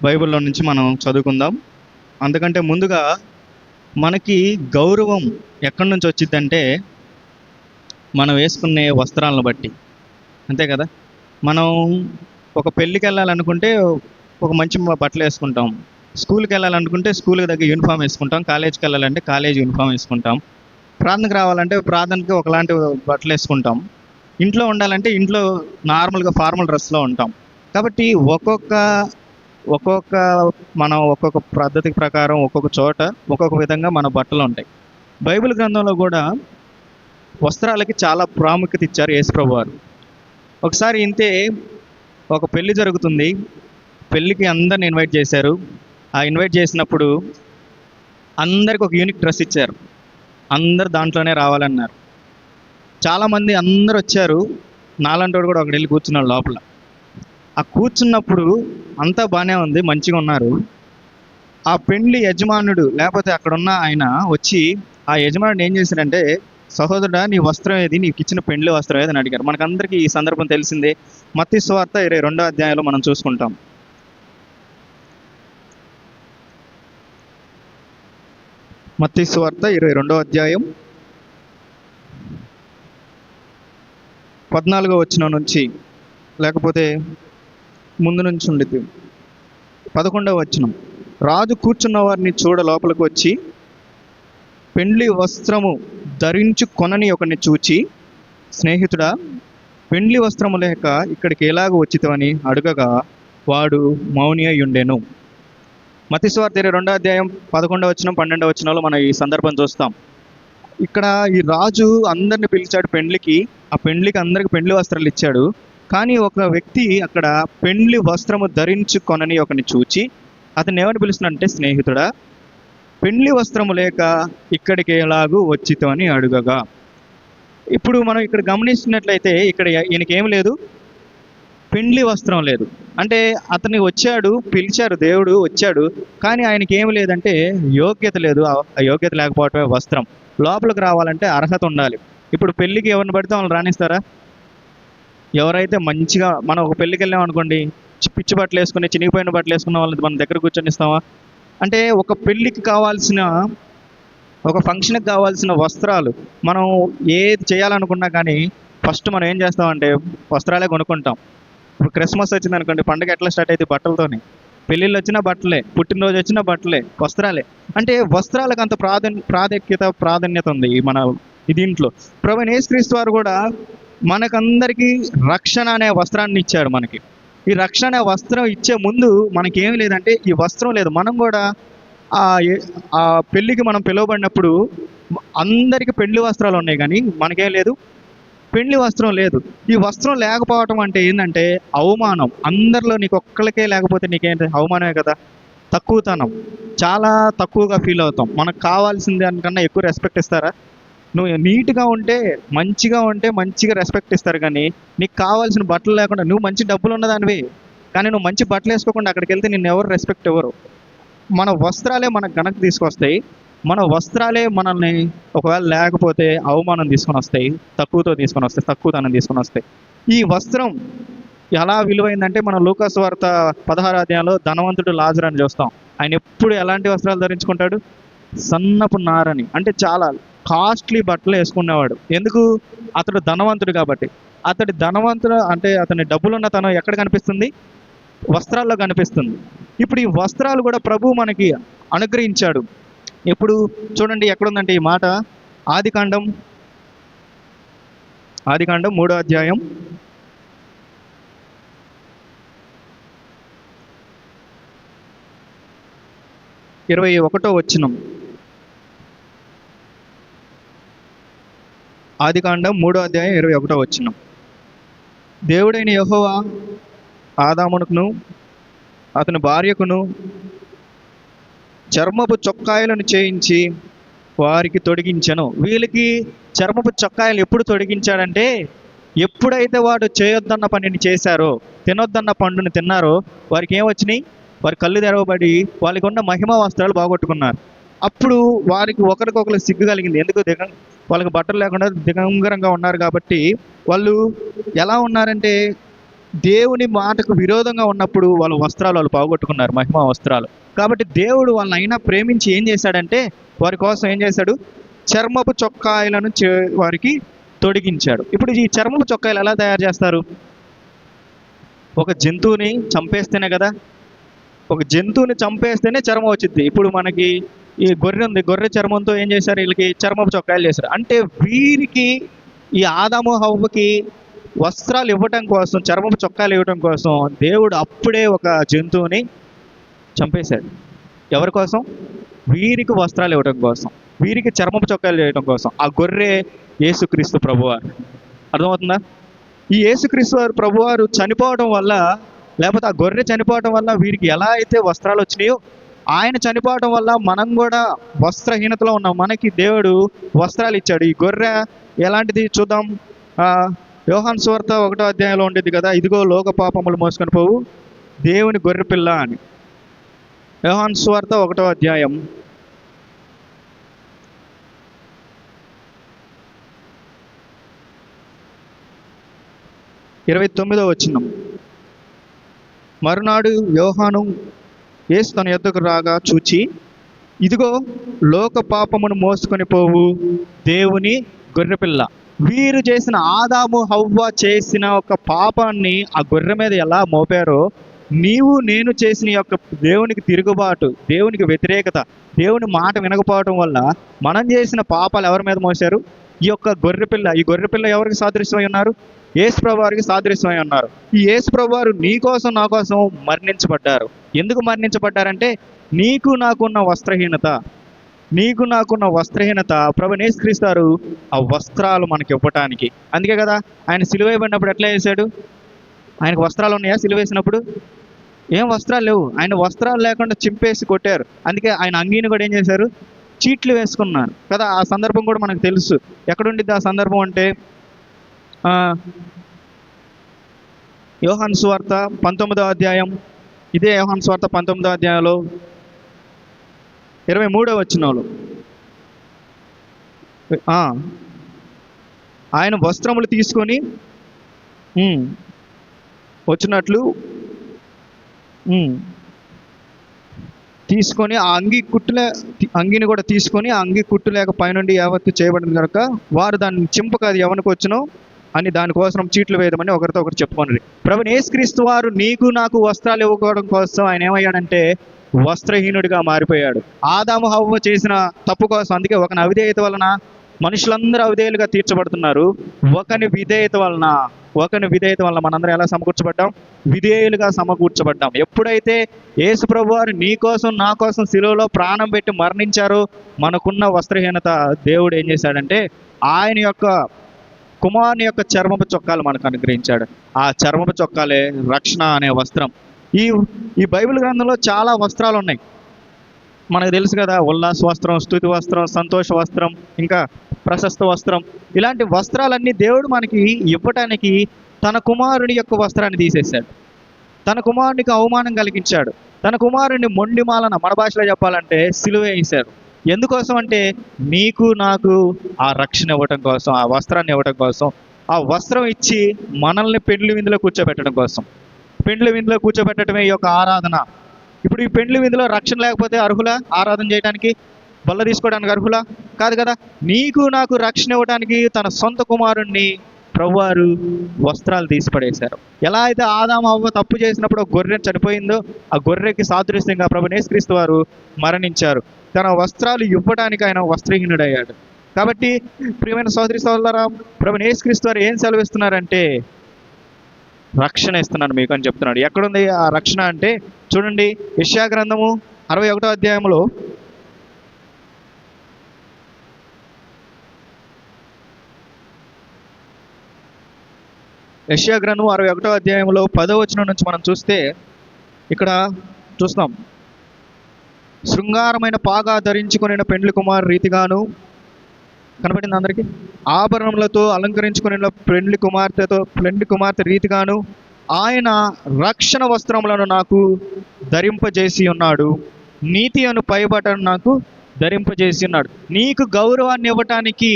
బైబిల్లో నుంచి మనం చదువుకుందాం. అందుకంటే ముందుగా మనకి గౌరవం ఎక్కడి నుంచి వచ్చిందంటే మనం వేసుకునే వస్త్రాలను బట్టి, అంతే కదా. మనం ఒక పెళ్ళికి వెళ్ళాలనుకుంటే ఒక మంచి బట్టలు వేసుకుంటాం, స్కూల్కి వెళ్ళాలనుకుంటే స్కూల్కి దగ్గర యూనిఫామ్ వేసుకుంటాం, కాలేజీకి వెళ్ళాలంటే కాలేజ్ యూనిఫామ్ వేసుకుంటాం, ప్రార్థనకు రావాలంటే ప్రార్థనకి ఒకలాంటి బట్టలు వేసుకుంటాం, ఇంట్లో ఉండాలంటే ఇంట్లో నార్మల్గా ఫార్మల్ డ్రెస్లో ఉంటాం. కాబట్టి ఒక్కొక్క మనం ఒక్కొక్క పద్ధతి ప్రకారం ఒక్కొక్క చోట ఒక్కొక్క విధంగా మన బట్టలు ఉంటాయి. బైబిల్ గ్రంథంలో కూడా వస్త్రాలకి చాలా ప్రాముఖ్యత ఇచ్చారు యేసుప్రభు వారు. ఒకసారి ఇంతే, ఒక పెళ్లి జరుగుతుంది, పెళ్ళికి అందరిని ఇన్వైట్ చేశారు. ఆ ఇన్వైట్ చేసినప్పుడు అందరికి ఒక యూనిక్ డ్రెస్ ఇచ్చారు, అందరు దాంట్లోనే రావాలన్నారు. చాలామంది అందరు వచ్చారు, నాలంటోడు కూడా ఒకటి వెళ్ళి కూర్చున్నాడు లోపల. ఆ కూర్చున్నప్పుడు అంతా బాగానే ఉంది, మంచిగా ఉన్నారు. ఆ పెళ్లి యజమానుడు లేకపోతే అక్కడున్న ఆయన వచ్చి ఆ యజమానుడు ఏం చేశాడంటే, సహోదరుడా నీ వస్త్రం ఏది, నీకు ఇచ్చిన పెండ్లి వస్త్రం ఏది అని అడిగారు. మనకందరికీ ఈ సందర్భం తెలిసిందే. మత్తయి సువార్త 22వ అధ్యాయంలో మనం చూసుకుంటాం. మత్తయి సువార్త 22వ అధ్యాయం 14వ వచనం నుంచి, లేకపోతే ముందు నుంచి ఉండిద్ది 11వ వచనం. రాజు కూర్చున్న వారిని చూడ లోపలికి వచ్చి పెండ్లి వస్త్రము ధరించి కొనని ఒకరిని చూచి, స్నేహితుడా పెండ్లి వస్త్రము లేక ఇక్కడికి ఎలాగ వచ్చితవని అడగగా వాడు మౌని అయి ఉండెను. మత్తయి సువార్త 22వ అధ్యాయం 11వ వచనం 12వ వచనంలో మనం ఈ సందర్భం చూస్తాం. ఇక్కడ ఈ రాజు అందరిని పిలిచాడు పెండ్లికి, ఆ పెండ్లికి అందరికి పెండ్లి వస్త్రాలు ఇచ్చాడు. కానీ ఒక వ్యక్తి అక్కడ పెండ్లి వస్త్రము ధరించుకొనని ఒకరిని చూచి అతను ఏమని పిలుస్తున్నాడంటే, స్నేహితుడా పెండ్లి వస్త్రము లేక ఇక్కడికి ఎలాగూ వచ్చితో అని అడుగగా. ఇప్పుడు మనం ఇక్కడ గమనిస్తున్నట్లయితే ఇక్కడ ఈయనకేం లేదు, పెండ్లి వస్త్రం లేదు. అంటే అతన్ని వచ్చాడు, పిలిచారు, దేవుడు వచ్చాడు, కానీ ఆయనకి ఏమి లేదంటే యోగ్యత లేదు. ఆ యోగ్యత లేకపోవటమే వస్త్రం. లోపలికి రావాలంటే అర్హత ఉండాలి. ఇప్పుడు పెళ్ళికి ఎవరిని పడితే వాళ్ళని రాణిస్తారా? ఎవరైతే మంచిగా, మనం ఒక పెళ్ళికి వెళ్ళాం అనుకోండి, పిచ్చి బట్టలు వేసుకుని చినిగిపోయిన బట్టలు వేసుకున్న వాళ్ళని మన దగ్గర కూర్చొని ఇస్తామా? అంటే ఒక పెళ్ళికి కావాల్సిన, ఒక ఫంక్షన్కి కావాల్సిన వస్త్రాలు మనం ఏది చేయాలనుకున్నా కానీ ఫస్ట్ మనం ఏం చేస్తామంటే వస్త్రాలే కొనుక్కుంటాం. ఇప్పుడు క్రిస్మస్ వచ్చింది అనుకోండి, పండుగ ఎట్లా స్టార్ట్ అయితే బట్టలతోనే, పెళ్ళిళ్ళు వచ్చినా బట్టలే, పుట్టినరోజు వచ్చినా బట్టలే, వస్త్రాలే. అంటే వస్త్రాలకు అంత ప్రాధాన్యత ఉంది మన దీంట్లో. ప్రభువైన యేసుక్రీస్తు వారు కూడా మనకందరికీ రక్షణ అనే వస్త్రాన్ని ఇచ్చాడు. మనకి ఈ రక్షణ అనే వస్త్రం ఇచ్చే ముందు మనకేమి లేదంటే ఈ వస్త్రం లేదు. మనం కూడా ఆ పెళ్ళికి మనం పిలువబడినప్పుడు అందరికీ పెళ్లి వస్త్రాలు ఉన్నాయి, కానీ మనకేం లేదు, పెళ్లి వస్త్రం లేదు. ఈ వస్త్రం లేకపోవటం అంటే ఏంటంటే అవమానం. అందరిలో నీకు ఒక్కరికే లేకపోతే నీకేంటి అవమానమే కదా, తక్కువతనం, చాలా తక్కువగా ఫీల్ అవుతాం. మనకు కావాల్సిన దానికన్నా ఎక్కువ రెస్పెక్ట్ ఇస్తారా? నువ్వు నీట్గా ఉంటే, మంచిగా ఉంటే మంచిగా రెస్పెక్ట్ ఇస్తారు, కానీ నీకు కావాల్సిన బట్టలు లేకుండా, నువ్వు మంచి డబ్బులు ఉన్నదానివి కానీ నువ్వు మంచి బట్టలు వేసుకోకుండా అక్కడికి వెళ్తే నిన్ను ఎవరు రెస్పెక్ట్ ఇవ్వరు. మన వస్త్రాలే మనకు ఘనత తీసుకొస్తాయి. మన వస్త్రాలే మనల్ని ఒకవేళ లేకపోతే అవమానం తీసుకొని వస్తాయి, తక్కువతో తీసుకొని వస్తాయి, తక్కువతనం తీసుకొని వస్తాయి. ఈ వస్త్రం ఎలా విలువైందంటే మనం లూకాసు వార్త 16వ అధ్యాయంలో ధనవంతుడు లాజరు అని చూస్తాం. ఆయన ఎప్పుడు ఎలాంటి వస్త్రాలు ధరించుకుంటాడు? సన్నపు నారని, అంటే చాలా కాస్ట్లీ బట్టలు వేసుకునేవాడు. ఎందుకు? అతడు ధనవంతుడు కాబట్టి. అతడి ధనవంతుడు అంటే అతని డబ్బులున్న తనం ఎక్కడ కనిపిస్తుంది? వస్త్రాల్లో కనిపిస్తుంది. ఇప్పుడు ఈ వస్త్రాలు కూడా ప్రభువు మనకి అనుగ్రహించాడు. ఎప్పుడు చూడండి ఎక్కడుందంటే ఈ మాట, ఆదికాండం 3వ అధ్యాయం 21వ వచనం. ఆదికాండం 3వ అధ్యాయం 21వ వచనం. దేవుడైన యెహోవా ఆదామునకును అతని భార్యకును చర్మపు చొక్కాయలను చేయించి వారికి తొడిగించెను. వీళ్ళకి చర్మపు చొక్కాయలు ఎప్పుడు తొడిగించాడంటే, ఎప్పుడైతే వాడు చేయొద్దన్న పనిని చేశారో, తినొద్దన్న పండుని తిన్నారో, వారికి ఏమొచ్చినాయి? వారి కళ్ళు తెరవబడి వాళ్ళకి ఉన్న మహిమ వస్త్రాలు బాగొట్టుకున్నారు. అప్పుడు వారికి ఒకరికొకరు సిగ్గు కలిగింది. ఎందుకు? వాళ్ళకి బట్టలు లేకుండా దిగంబరంగా ఉన్నారు కాబట్టి. వాళ్ళు ఎలా ఉన్నారంటే దేవుని మాటకు విరోధంగా ఉన్నప్పుడు వాళ్ళ వస్త్రాలు వాళ్ళు పోగొట్టుకున్నారు, మహిమా వస్త్రాలు. కాబట్టి దేవుడు వాళ్ళని అయినా ప్రేమించి ఏం చేశాడంటే వారి కోసం ఏం చేశాడు, చర్మపు చొక్కాయలను వారికి తొడిగించాడు. ఇప్పుడు ఈ చర్మపు చొక్కాయలు ఎలా తయారు చేస్తారు? ఒక జంతువుని చంపేస్తేనే కదా, ఒక జంతువుని చంపేస్తేనే చర్మం వచ్చింది. ఇప్పుడు మనకి ఈ గొర్రె ఉంది, గొర్రె చర్మంతో ఏం చేశారు, వీళ్ళకి చర్మపు చొక్కాయలు చేశారు. అంటే వీరికి ఈ ఆదాము హవ్వకి వస్త్రాలు ఇవ్వటం కోసం, చర్మపు చొక్కాలు ఇవ్వటం కోసం దేవుడు అప్పుడే ఒక జంతువుని చంపేశాడు. ఎవరి కోసం? వీరికి వస్త్రాలు ఇవ్వటం కోసం, వీరికి చర్మపు చొక్కాలు చేయడం కోసం. ఆ గొర్రె యేసుక్రీస్తు ప్రభువారు. అర్థమవుతుందా? ఈ యేసుక్రీస్తు వారు ప్రభువారు చనిపోవడం వల్ల, లేకపోతే ఆ గొర్రె చనిపోవడం వల్ల వీరికి ఎలా అయితే వస్త్రాలు వచ్చినాయో, ఆయన చనిపోవడం వల్ల మనం కూడా వస్త్రహీనతలో ఉన్నాం, మనకి దేవుడు వస్త్రాలు ఇచ్చాడు. ఈ గొర్రె ఎలాంటిది చూద్దాం. యోహాను సువార్త 1వ అధ్యాయంలో ఉండేది కదా, ఇదిగో లోక పాపములు మోసుకొని పోవు దేవుని గొర్రెపిల్ల అని. యోహాను సువార్త 1వ అధ్యాయం 29వ వచనం. మరునాడు యోహాను యేసు తన యొద్దకు రాగా చూచి, ఇదిగో లోక పాపమును మోసుకొని పోవు దేవుని గొర్రెపిల్ల. వీరు చేసిన, ఆదాము హవ్వ చేసిన ఒక పాపాన్ని ఆ గొర్రె మీద ఎలా మోపారో, నీవు నేను చేసిన యొక్క దేవునికి తిరుగుబాటు, దేవునికి వ్యతిరేకత, దేవుని మాట వినకపోవటం వల్ల మనం చేసిన పాపాలు ఎవరి మీద మోసారు? ఈ యొక్క గొర్రెపిల్ల. ఈ గొర్రెపిల్ల ఎవరికి సాదృశ్యమై ఉన్నారు? యేసుప్రభు వారికి సాదృశ్యమై ఉన్నారు. ఈ యేసుప్రభు వారు నీ కోసం నా కోసం మరణించబడ్డారు. ఎందుకు మరణించబడ్డారంటే, నీకు నాకున్న వస్త్రహీనత, నీకు నాకున్న వస్త్రహీనత ప్రభు యేసుక్రీస్తు వారు ఆ వస్త్రాలు మనకి ఇవ్వటానికి. అందుకే కదా ఆయన సిలువ వేయబడినప్పుడు ఎట్లా చేశాడు? ఆయనకు వస్త్రాలు ఉన్నాయా? సిలువ వేసినప్పుడు ఏం వస్త్రాలు లేవు. ఆయన వస్త్రాలు లేకుండా చింపేసి కొట్టారు. అందుకే ఆయన అంగీని కూడా ఏం చేశారు? చీట్లు వేసుకున్నారు కదా. ఆ సందర్భం కూడా మనకు తెలుసు. ఎక్కడుండిద్ది ఆ సందర్భం అంటే, యోహాను సువార్త 19వ అధ్యాయం. ఇదే యోహాను సువార్త 19వ అధ్యాయంలో 23వ వచనంలో ఆయన వస్త్రములు తీసుకొని వచ్చినట్లు తీసుకొని ఆ అంగిని కూడా తీసుకొని, ఆ అంగి కుట్టు లేక పైనుండి యావత్తు చేయబడింది కనుక వారు దాన్ని చింపక అది ఎవరికి వచ్చునో అని దానికోసం చీట్లు వేయమని ఒకరితో ఒకరు చెప్పుకోండి. ప్రభువు యేసుక్రీస్తు వారు నీకు నాకు వస్త్రాలు ఇవ్వడం కోసం ఆయన ఏమయ్యాడంటే వస్త్రహీనుడిగా మారిపోయాడు. ఆదాము హవ్వ చేసిన తప్పు కోసం. అందుకే ఒకని అవిధేయత వలన మనుషులందరూ అవిధేయులుగా తీర్చబడుతున్నారు. ఒకని విధేయత వలన మనందరం ఎలా సమకూర్చబడ్డాం? విధేయులుగా సమకూర్చబడ్డాం. ఎప్పుడైతే యేసు ప్రభువారు నీ కోసం నా కోసం శిలువలో ప్రాణం పెట్టి మరణించారో, మనకున్న వస్త్రహీనత దేవుడు ఏం చేశాడంటే ఆయన యొక్క కుమారుని యొక్క చర్మపు చొక్కాలు మనకు అనుగ్రహించాడు. ఆ చర్మపు చొక్కాలే రక్షణ అనే వస్త్రం. ఈ బైబిల్ గ్రంథంలో చాలా వస్త్రాలు ఉన్నాయి. మనకు తెలుసు కదా, ఉల్లాస వస్త్రం, స్తుతి వస్త్రం, సంతోష వస్త్రం, ఇంకా ప్రశస్త వస్త్రం. ఇలాంటి వస్త్రాలన్నీ దేవుడు మనకి ఇవ్వటానికి తన కుమారుని యొక్క వస్త్రాన్ని తీసేశాడు. తన కుమారునికి అవమానం కలిగించాడు. తన కుమారుని మొండిమాలన, మన భాషలో చెప్పాలంటే సిలువ వేశాడు. ఎందుకోసం అంటే నీకు నాకు ఆ రక్షణ ఇవ్వటం కోసం, ఆ వస్త్రాన్ని ఇవ్వటం కోసం. ఆ వస్త్రం ఇచ్చి మనల్ని పెండ్లి విందులో కూర్చోబెట్టడం కోసం. పెండ్లి విందులో కూర్చోబెట్టడమే ఈ యొక్క ఆరాధన. ఇప్పుడు ఈ పెండ్లి విందులో రక్షణ లేకపోతే అర్హులా ఆరాధన చేయడానికి? బల్ల తీసుకోవడానికి అర్హులా? కాదు కదా. నీకు నాకు రక్షణ ఇవ్వడానికి తన సొంత కుమారుణ్ణి ప్రభువారు వస్త్రాలు తీసి పడేశారు. ఎలా అయితే ఆదాము హవ్వ తప్పు చేసినప్పుడు ఒక గొర్రె చనిపోయిందో, ఆ గొర్రెకి సాదృశ్యంగా ప్రభు యేసుక్రీస్తు వారు మరణించారు. తన వస్త్రాలు ఇవ్వడానికి ఆయన వస్త్రహీనుడయ్యాడు. కాబట్టి ప్రియమైన సోదరి సోదరులారా, ప్రభు యేసుక్రీస్తు వారు ఏం సెలవిస్తున్నారంటే రక్షణ ఇస్తున్నాను మీకు అని చెప్తున్నాడు. ఎక్కడుంది ఆ రక్షణ అంటే చూడండి, యెషయా గ్రంథము 61వ అధ్యాయంలో యెషయా గ్రంథము 61వ అధ్యాయంలో 10వ వచనం నుంచి మనం చూస్తే ఇక్కడ చూస్తాం. శృంగారమైన పాగా ధరించుకుని పెండ్లి కుమారు రీతిగాను, కనపడింది అందరికీ, ఆభరణములతో అలంకరించుకుని పెండ్లి కుమార్తె రీతిగాను ఆయన రక్షణ వస్త్రములను నాకు ధరింపజేసి ఉన్నాడు, నీతి అను పైబట్టను నాకు ధరింపజేసి ఉన్నాడు. నీకు గౌరవాన్ని ఇవ్వటానికి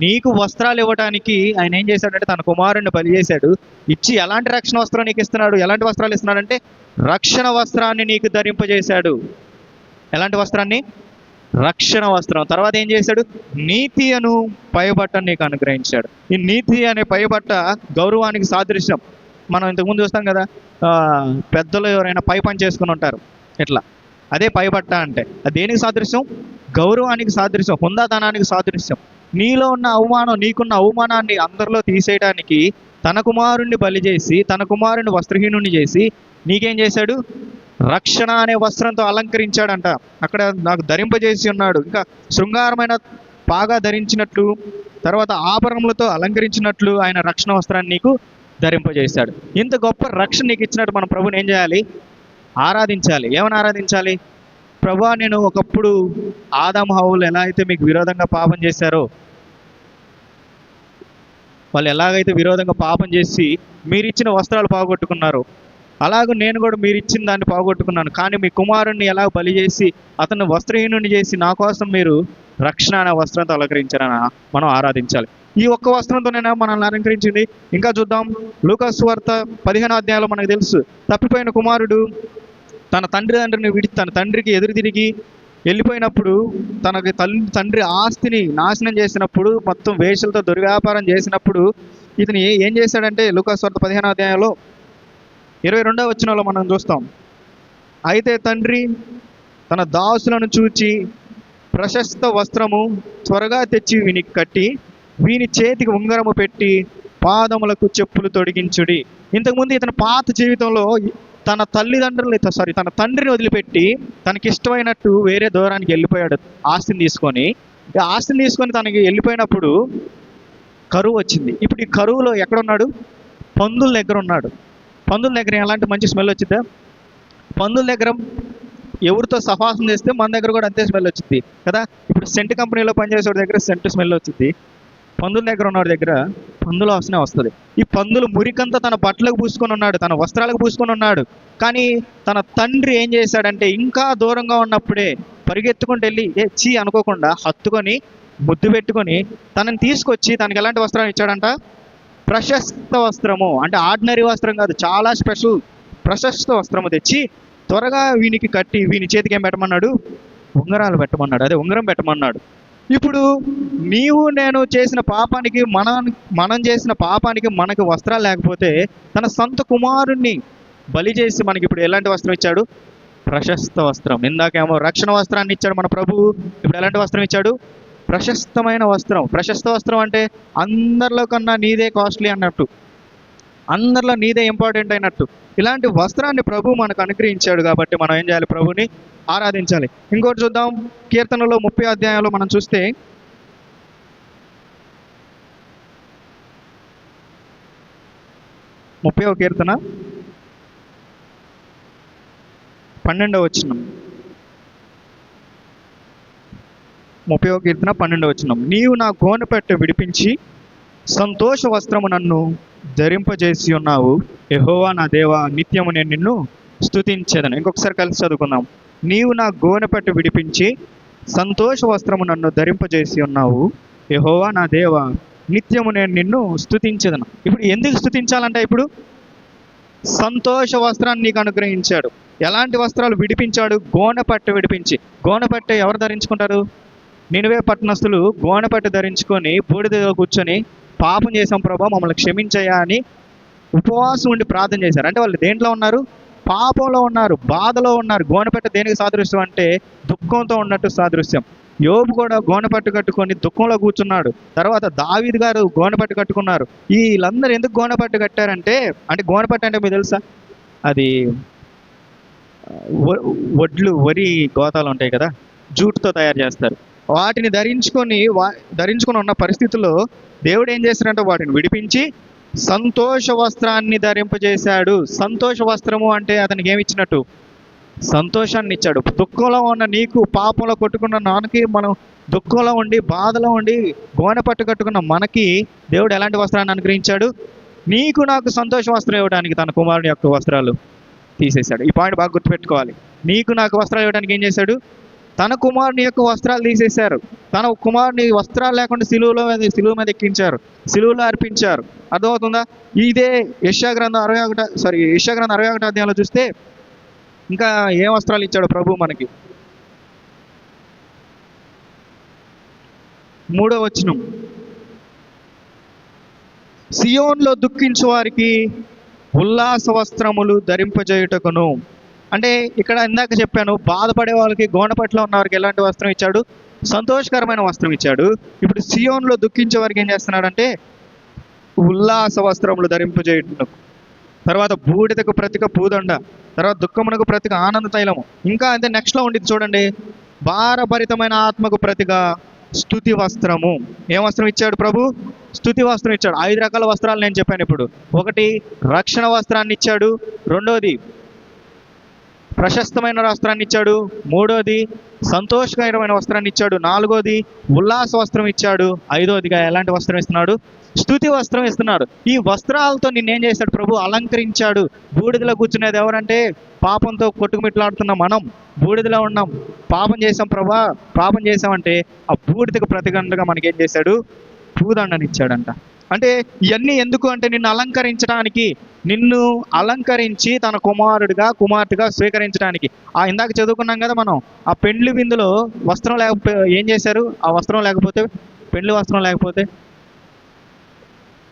నీకు వస్త్రాలు ఇవ్వడానికి ఆయన ఏం చేశాడంటే తన కుమారుణ్ణి బలి చేశాడు. ఇచ్చి ఎలాంటి రక్షణ వస్త్రం నీకు ఇస్తున్నాడు? ఎలాంటి వస్త్రాలు ఇస్తున్నాడంటే రక్షణ వస్త్రాన్ని నీకు ధరింపజేశాడు. ఎలాంటి వస్త్రాన్ని? రక్షణ వస్త్రం. తర్వాత ఏం చేశాడు? నీతి అను పైబట్టను నీకు అనుగ్రహించాడు. ఈ నీతి అనే పైబట్ట గౌరవానికి సాదృశ్యం. మనం ఇంతకుముందు చూస్తాం కదా, పెద్దలు ఎవరైనా పై పని చేసుకుని ఉంటారు ఇట్లా, అదే పైబట్ట అంటే. అది దేనికి సాదృశ్యం? గౌరవానికి సాదృశ్యం, హుందాతనానికి సాదృశ్యం. నీలో ఉన్న అవమానం, నీకున్న అవమానాన్ని అందరిలో తీసేయడానికి తన కుమారుణ్ణి బలి చేసి, తన కుమారుణ్ణి వస్త్రహీనుణ్ణి చేసి నీకేం చేశాడు? రక్షణ అనే వస్త్రంతో అలంకరించాడంట. అక్కడ నాకు ధరింపజేసి ఉన్నాడు. ఇంకా శృంగారమైన పాగా ధరించినట్లు, తర్వాత ఆభరణములతో అలంకరించినట్లు ఆయన రక్షణ వస్త్రాన్ని నీకు ధరింపజేశాడు. ఇంత గొప్ప రక్షణ నీకు ఇచ్చినట్టు మనం ప్రభుని ఏం చేయాలి? ఆరాధించాలి. ఏమని ఆరాధించాలి? ప్రభువా, నేను ఒకప్పుడు ఆదాము హవ్వలు ఎలా అయితే మీకు విరోధంగా పాపం చేశారో, వాళ్ళు ఎలాగైతే విరోధంగా పాపం చేసి మీరిచ్చిన వస్త్రాలు పోగొట్టుకున్నారు, అలాగే నేను కూడా మీరు ఇచ్చిన దాన్ని పోగొట్టుకున్నాను. కానీ మీ కుమారుణ్ణి ఎలా బలి చేసి అతన్ని వస్త్రహీనుని చేసి నా కోసం మీరు రక్షణ అనే వస్త్రంతో అలంకరించారని మనం ఆరాధించాలి. ఈ ఒక్క వస్త్రంతోనైనా మనల్ని అలంకరించింది. ఇంకా చూద్దాం, లూకాసు సువార్త 15వ అధ్యాయంలో మనకు తెలుసు, తప్పిపోయిన కుమారుడు తన తండ్రిని విడిచి తన తండ్రికి ఎదురు తిరిగి వెళ్ళిపోయినప్పుడు, తనకి తండ్రి ఆస్తిని నాశనం చేసినప్పుడు, మొత్తం వేషలతో దుర్వ్యాపారం చేసినప్పుడు ఇతను ఏం చేశాడంటే, లూకాసు సువార్త 15వ అధ్యాయంలో 22వ వచనంలో మనం చూస్తాం. అయితే తండ్రి తన దాసులను చూచి ప్రశస్త వస్త్రము త్వరగా తెచ్చి వీనికి కట్టి వీని చేతికి ఉంగరము పెట్టి పాదములకు చెప్పులు తొడిగించుడి. ఇంతకుముందు ఇతని పాత జీవితంలో తన తండ్రిని వదిలిపెట్టి తనకిష్టమైనట్టు వేరే దూరానికి వెళ్ళిపోయాడు ఆస్తిని తీసుకొని. తనకి వెళ్ళిపోయినప్పుడు కరువు వచ్చింది. ఇప్పుడు ఈ కరువులో ఎక్కడున్నాడు? పందుల దగ్గర ఉన్నాడు. పందుల దగ్గర ఎలాంటి మంచి స్మెల్ వచ్చిందా? పందుల దగ్గర ఎవరితో సఫాసం చేస్తే మన దగ్గర కూడా అంతే స్మెల్ వచ్చింది కదా. ఇప్పుడు సెంట్ కంపెనీలో పనిచేసే దగ్గర సెంట్ స్మెల్ వచ్చింది, పందుల దగ్గర ఉన్నవాడి దగ్గర పందుల వాసనే వస్తుంది. ఈ పందులు మురికంతా తన బట్టలకు పూసుకొని ఉన్నాడు, తన వస్త్రాలకు పూసుకొని ఉన్నాడు. కానీ తన తండ్రి ఏం చేశాడంటే, ఇంకా దూరంగా ఉన్నప్పుడే పరిగెత్తుకుంటూ వెళ్ళి చీ అనుకోకుండా హత్తుకొని ముద్దు పెట్టుకొని తనని తీసుకొచ్చి తనకి ఎలాంటి వస్త్రాన్ని ఇచ్చాడంట? ప్రశస్త వస్త్రము. అంటే ఆర్డినరీ వస్త్రం కాదు, చాలా స్పెషల్ ప్రశస్త వస్త్రము తెచ్చి త్వరగా వీనికి కట్టి వీని చేతికి ఏం పెట్టమన్నాడు? ఉంగరాలు పెట్టమన్నాడు. అదే ఉంగరం పెట్టమన్నాడు. ఇప్పుడు నీవు నేను చేసిన పాపానికి, మనం చేసిన పాపానికి మనకు వస్త్రాలు లేకపోతే తన సొంత కుమారుణ్ణి బలి చేసి మనకి ఇప్పుడు ఎలాంటి వస్త్రం ఇచ్చాడు? ప్రశస్త వస్త్రం. ఇందాకేమో రక్షణ వస్త్రాన్ని ఇచ్చాడు మన ప్రభువు, ఇప్పుడు ఎలాంటి వస్త్రం ఇచ్చాడు? ప్రశస్తమైన వస్త్రం. ప్రశస్త వస్త్రం అంటే అందరిలో కన్నా నీదే కాస్ట్లీ అన్నట్టు, అందరిలో నీదే ఇంపార్టెంట్ అయినట్టు. ఇలాంటి వస్త్రాన్ని ప్రభు మనకు అనుగ్రహించాడు కాబట్టి మనం ఏం చేయాలి? ప్రభుని ఆరాధించాలి. ఇంకోటి చూద్దాం, కీర్తనలో 30వ అధ్యాయంలో మనం చూస్తే 30వ కీర్తన 12వ వచనం. 30వ కీర్తన 12వ వచనం. నీవు నా గోనెపట్ట విడిపించి సంతోష వస్త్రము నన్ను ధరింపజేసి ఉన్నావు. యెహోవా నా దేవా, నిత్యము నేను నిన్ను స్తుతించేదను. ఇంకొకసారి కలిసి చదువుకుందాం. నీవు నా గోనెపట్ట విడిపించి సంతోష వస్త్రము నన్ను ధరింపజేసి ఉన్నావు. యెహోవా నా దేవా, నిత్యము నేను నిన్ను స్తుతించేదను. ఇప్పుడు ఎందుకు స్తుతించాలంటే, ఇప్పుడు సంతోష వస్త్రాన్ని నీకు అనుగ్రహించాడు. ఎలాంటి వస్త్రాలు విడిపించాడు? గోనెపట్ట విడిపించి. గోనెపట్ట ఎవరు ధరించుకుంటారు? నినివే పట్టణస్థులు గోనెపట్ట ధరించుకొని బూడిదలో కూర్చొని పాపం చేసాం ప్రభా, మమ్మల్ని క్షమించయ్యా అని ఉపవాసం ఉండి ప్రార్థన చేశారు. అంటే వాళ్ళు దేంట్లో ఉన్నారు? పాపంలో ఉన్నారు, బాధలో ఉన్నారు. గోనెపట్ట దేనికి సాదృశ్యం అంటే దుఃఖంతో ఉన్నట్టు సాదృశ్యం. యోబు కూడా గోనెపట్టు కట్టుకొని దుఃఖంలో కూర్చున్నాడు. తర్వాత దావీదు గారు గోనెపట్టు కట్టుకున్నారు. వీళ్ళందరూ ఎందుకు గోనెపట్టు కట్టారంటే, అంటే గోనెపట్టు అంటే మీకు తెలుసా? అది వరి గోతాలు ఉంటాయి కదా, జూట్తో తయారు చేస్తారు. వాటిని ధరించుకొని ఉన్న పరిస్థితుల్లో దేవుడు ఏం చేశాడంటే వాటిని విడిపించి సంతోష వస్త్రాన్ని ధరింపజేశాడు. సంతోష వస్త్రము అంటే అతనికి ఏమి ఇచ్చినట్టు? సంతోషాన్ని ఇచ్చాడు. దుఃఖంలో ఉన్న నీకు, పాపంలో కొట్టుకున్న నాన్నకి, మనం దుఃఖంలో ఉండి బాధలో ఉండి గోనెపట్టు కట్టుకున్న మనకి దేవుడు ఎలాంటి వస్త్రాన్ని అనుగ్రహించాడు? నీకు నాకు సంతోష వస్త్రం ఇవ్వడానికి తన కుమారుని యొక్క వస్త్రాలు తీసేశాడు. ఈ పాయింట్ బాగా గుర్తుపెట్టుకోవాలి. నీకు నాకు వస్త్రాలు ఇవ్వడానికి ఏం చేశాడు? తన కుమారుని యొక్క వస్త్రాలు తీసేశారు. తన కుమారుని వస్త్రాలు లేకుండా సిలువ మీద ఎక్కించారు, సిలువలో అర్పించారు. అర్థమవుతుందా? ఇదే యెషయా గ్రంథం 61 అధ్యాయంలో చూస్తే ఇంకా ఏ వస్త్రాలు ఇచ్చాడు ప్రభు మనకి. 3వ వచనం, సియోన్లో దుఃఖించు వారికి ఉల్లాస వస్త్రములు ధరింపజేయుటకును. అంటే ఇక్కడ ఇందాక చెప్పాను, బాధపడే వాళ్ళకి, గోనపట్లో ఉన్న వారికి ఎలాంటి వస్త్రం ఇచ్చాడు? సంతోషకరమైన వస్త్రం ఇచ్చాడు. ఇప్పుడు సియోన్లో దుఃఖించే వారికి ఏం చేస్తున్నాడంటే ఉల్లాస వస్త్రములు ధరింపజేయుటకు. తర్వాత బూడిదకు ప్రతిక పూదండ, తర్వాత దుఃఖమునకు ప్రతిక ఆనంద తైలము. ఇంకా అంటే నెక్స్ట్లో ఉండిద్ది చూడండి, భారభరితమైన ఆత్మకు ప్రతిగా స్తుతి వస్త్రము. ఏం వస్త్రం ఇచ్చాడు ప్రభు? స్తుతి వస్త్రం ఇచ్చాడు. 5 రకాల వస్త్రాలు నేను చెప్పాను ఇప్పుడు. ఒకటి రక్షణ వస్త్రాన్ని ఇచ్చాడు, రెండోది ప్రశస్తమైన వస్త్రాన్ని ఇచ్చాడు, మూడోది సంతోషకరమైన వస్త్రాన్ని ఇచ్చాడు, నాలుగోది ఉల్లాస వస్త్రం ఇచ్చాడు, ఐదోదిగా ఎలాంటి వస్త్రం ఇస్తున్నాడు? స్తుతి వస్త్రం ఇస్తున్నాడు. ఈ వస్త్రాలతో నిన్నేం చేశాడు ప్రభు? అలంకరించాడు. బూడిదలో కూర్చునేది ఎవరంటే పాపంతో కొట్టుకుమిట్లాడుతున్న మనం. బూడిదలో ఉన్నాం, పాపం చేసాం ప్రభా, పాపం చేసామంటే ఆ బూడిదకు ప్రతిగండగా మనకేం చేశాడు? పూదండని ఇచ్చాడంట. అంటే ఇవన్నీ ఎందుకు అంటే నిన్ను అలంకరించడానికి, నిన్ను అలంకరించి తన కుమార్తెగా స్వీకరించడానికి. ఇందాక చదువుకున్నాం కదా మనం, ఆ పెండ్లి విందులో వస్త్రం లేకపోతే ఏం చేశారు? ఆ వస్త్రం లేకపోతే, పెండ్లి వస్త్రం లేకపోతే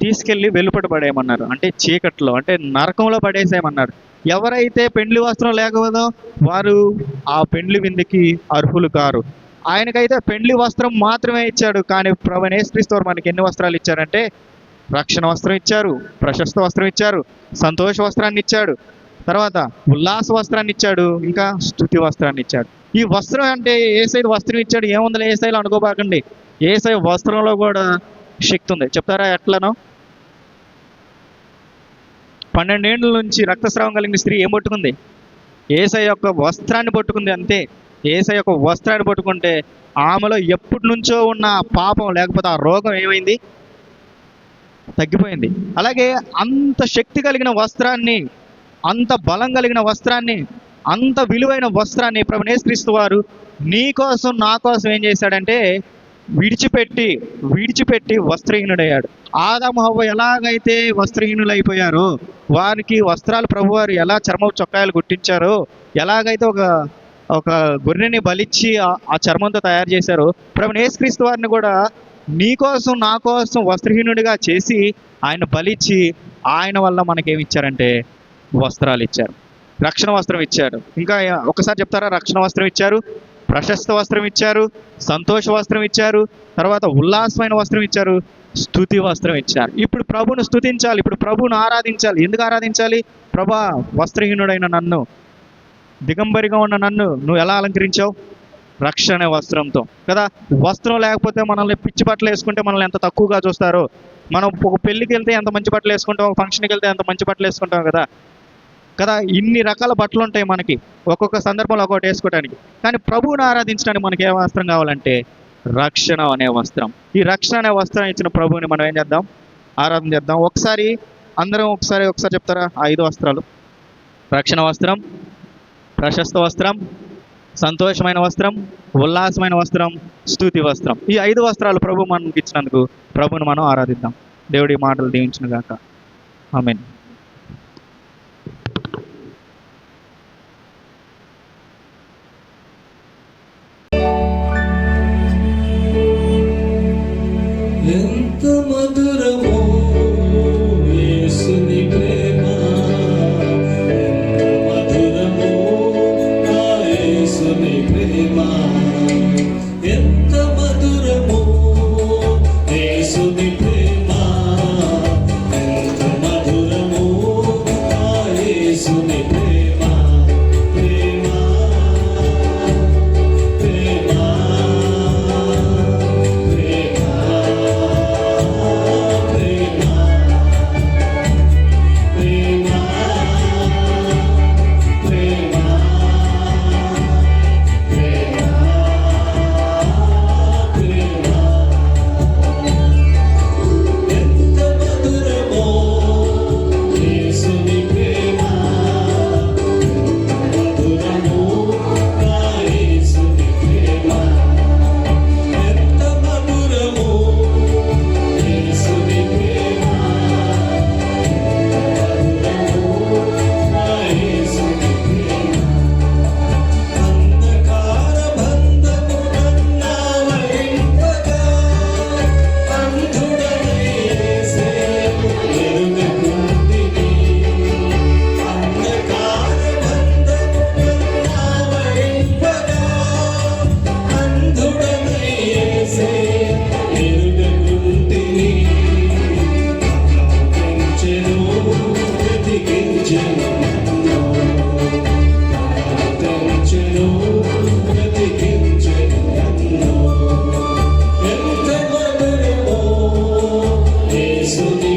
తీసుకెళ్ళి వెలుపట పడేయమన్నారు. అంటే చీకట్లో, అంటే నరకంలో పడేసేయమన్నారు. ఎవరైతే పెండ్లి వస్త్రం లేకపోదో వారు ఆ పెండ్లి విందుకి అర్హులు కారు. ఆయనకైతే పెండ్లి వస్త్రం మాత్రమే ఇచ్చాడు. కానీ ప్రభువైన యేసుక్రీస్తు వారు మనకి ఎన్ని వస్త్రాలు ఇచ్చారంటే రక్షణ వస్త్రం ఇచ్చారు, ప్రశస్త వస్త్రం ఇచ్చారు, సంతోష వస్త్రాన్ని ఇచ్చాడు, తర్వాత ఉల్లాస వస్త్రాన్ని ఇచ్చాడు, ఇంకా స్తుతి వస్త్రాన్ని ఇచ్చాడు. ఈ వస్త్రం అంటే యేసయ్య వస్త్రం ఇచ్చాడు, ఏముందిలే యేసయ్యలో అనుకోబాకండి. యేసయ్య వస్త్రంలో కూడా శక్తి ఉంది. చెప్తారా ఎట్లనో? 12 ఏళ్ళ నుంచి రక్తస్రావం కలిగిన స్త్రీ ఏం పట్టుకుంది? యేసయ్య యొక్క వస్త్రాన్ని పట్టుకుంది, అంతే. యేసయ్య యొక్క వస్త్రాన్ని పట్టుకుంటే ఆమెలో ఎప్పటి నుంచో ఉన్న పాపం లేకపోతే ఆ రోగం ఏమైంది? తగ్గిపోయింది. అలాగే అంత శక్తి కలిగిన వస్త్రాన్ని, అంత బలం కలిగిన వస్త్రాన్ని, అంత విలువైన వస్త్రాన్ని ప్రభువైన యేసుక్రీస్తు వారు నీ కోసం నా కోసం ఏం చేశాడంటే విడిచిపెట్టి వస్త్రహీనుడయ్యాడు. ఆదాము హవ్వ ఎలాగైతే వస్త్రహీనులైపోయారో, వారికి వస్త్రాలు ప్రభువారు ఎలా చర్మపు చొక్కాయలు కుట్టించారో, ఎలాగైతే ఒక గొర్రెని బలిచ్చి ఆ చర్మంతో తయారు చేశారో, ప్రభువైన యేసుక్రీస్తు వారిని కూడా నీ కోసం నా కోసం వస్త్రహీనుడిగా చేసి ఆయన బలిచ్చి ఆయన వల్ల మనకేమి ఇచ్చారంటే వస్త్రాలు ఇచ్చారు, రక్షణ వస్త్రం ఇచ్చారు. ఇంకా ఒకసారి చెప్తారా? రక్షణ వస్త్రం ఇచ్చారు, ప్రశస్త వస్త్రం ఇచ్చారు, సంతోష వస్త్రం ఇచ్చారు, తర్వాత ఉల్లాసమైన వస్త్రం ఇచ్చారు, స్తుతి వస్త్రం ఇచ్చారు. ఇప్పుడు ప్రభువును స్తుతించాలి, ఇప్పుడు ప్రభువును ఆరాధించాలి. ఎందుకు ఆరాధించాలి? ప్రభా, వస్త్రహీనుడైన నన్ను, దిగంబరిగా ఉన్న నన్ను నువ్వు ఎలా అలంకరించావు? రక్షణ వస్త్రంతో కదా. వస్త్రం లేకపోతే మనల్ని పిచ్చి బట్టలు వేసుకుంటే మనల్ని ఎంత తక్కువగా చూస్తారో. మనం ఒక పెళ్ళికి వెళ్తే ఎంత మంచి బట్టలు వేసుకుంటాం, ఒక ఫంక్షన్కి వెళ్తే ఎంత మంచి బట్టలు వేసుకుంటాం కదా. ఇన్ని రకాల బట్టలు ఉంటాయి మనకి, ఒక్కొక్క సందర్భంలో ఒక్కొక్కటి వేసుకోవడానికి. కానీ ప్రభువుని ఆరాధించడానికి మనకి ఏ వస్త్రం కావాలంటే రక్షణ అనే వస్త్రం. ఈ రక్షణ అనే వస్త్రం ఇచ్చిన ప్రభువుని మనం ఏం చేద్దాం? ఆరాధన చేద్దాం. అందరం ఒకసారి చెప్తారా? 5 వస్త్రాలు: రక్షణ వస్త్రం, ప్రశస్త వస్త్రం, సంతోషమైన వస్త్రం, ఉల్లాసమైన వస్త్రం, స్తుతి వస్త్రం. ఈ 5 వస్త్రాలు ప్రభు మనకి ఇచ్చినందుకు ప్రభువుని మనం ఆరాధిద్దాం. దేవుడి మాటలు దీవించును గాక. ఆమేన్. ఎంత మధురమో యేసుని ప్రేమ, ఎంత మధురమో నా యేసుని ప్రేమ, ఎంత మధురమో యేసుని ప్రేమ, ఎంత మధురమో యేసుని